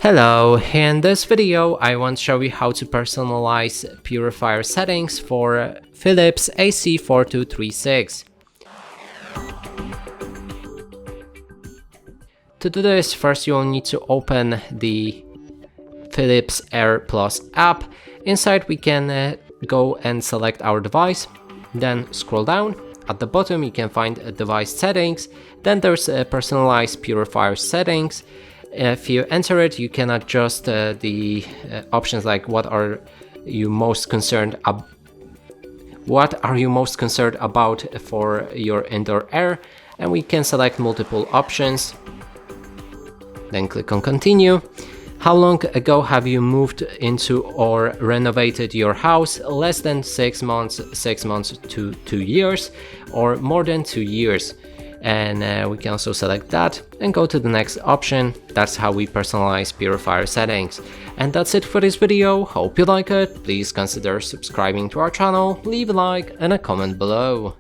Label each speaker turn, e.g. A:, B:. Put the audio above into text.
A: Hello, in this video I want to show you how to personalize purifier settings for Philips AC4236. To do this, first you will need to open the Philips Air Plus app. Inside we can go and select our device, then scroll down. At the bottom you can find device settings, then there's personalized purifier settings. If you enter it, you can adjust the options like what are you most concerned about for your indoor air, and we can select multiple options. Then click on continue. How long ago have you moved into or renovated your house? Less than 6 months, 6 months to 2 years, or more than 2 years. And we can also select that and go to the next option. That's how we personalize purifier settings. And that's it for this video. Hope you like it. Please consider subscribing to our channel, leave a like and a comment below.